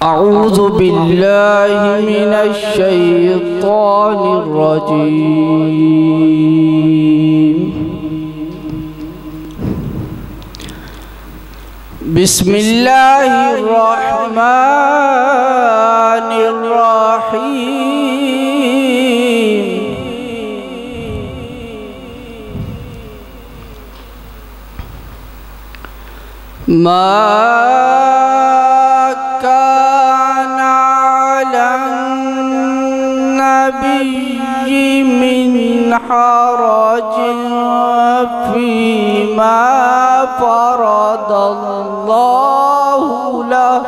أعوذ بالله من الشيطان الرجيم. بسم الله الرحمن الرحيم. ما كان على النبي من حرج فيما فرض الله له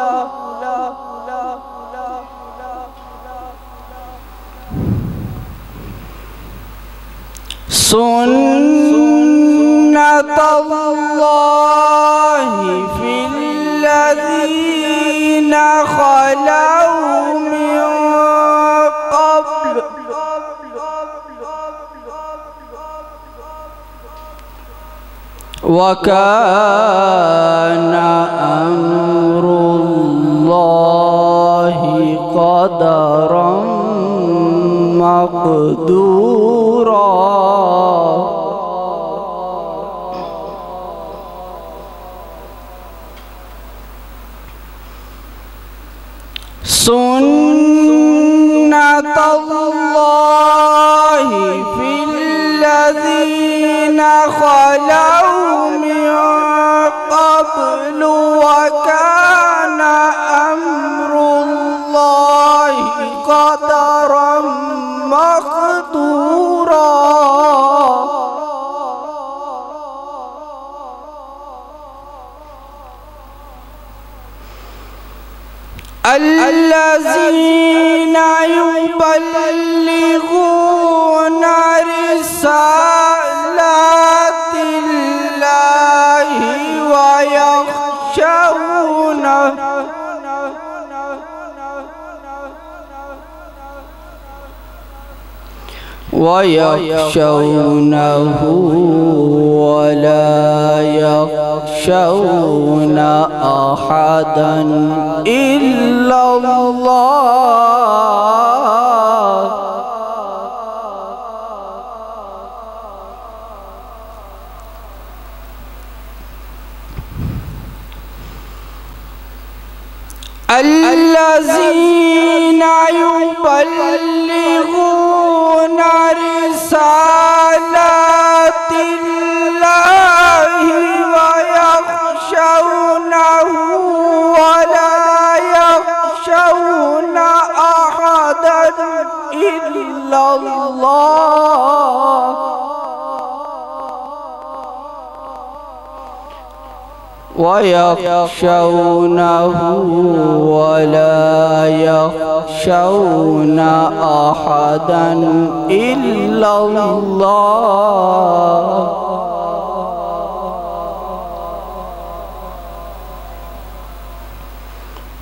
سنة الله في الذين خلوا من قبل وكان أمر الله قدرا مقدورا. سنة الله في الذين خلوا من قبل وكان أمر الله قدرا مقدورا. الذين يبلغون رسالات الله ويخشونه ولا يخشون أحدا إلا الله. الذين يبلغون رسالات الله ويخشونه ولا يخشون أحدا إلا الله. ويخشونه ولا يخشون أحدا إلا الله.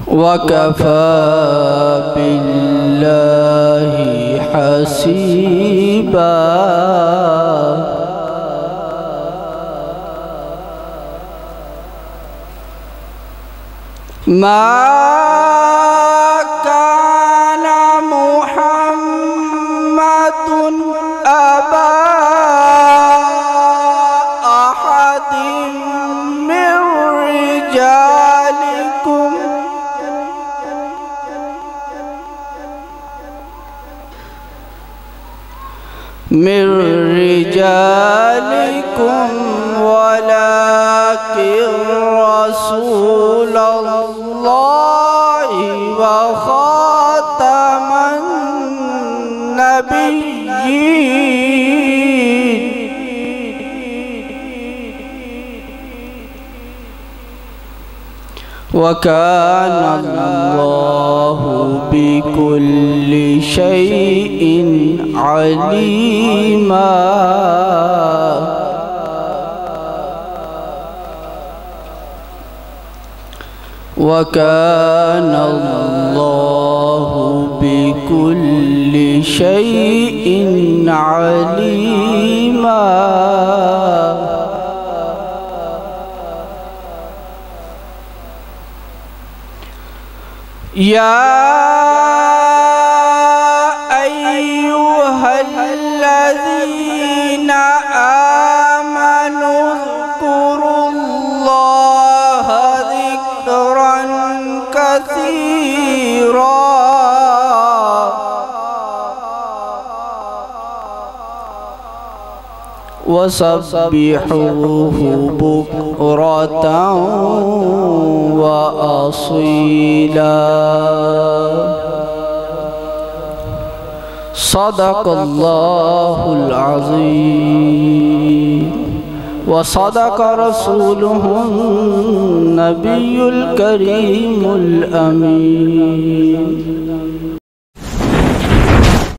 وكفى بالله حسيبا. ما كان محمد أبا أحد من رجالكم ولكن رسول الله وخاتم النبيين. وكان الله بكل شيء عليما. وكان الله بكل شيء عليما. يا أيها الذين آمنوا اذكروا الله ذكرا كثيرا وسبحوه بكرة وأصيلا. صدق الله العظيم وصدق رسوله النبي الكريم الأمين.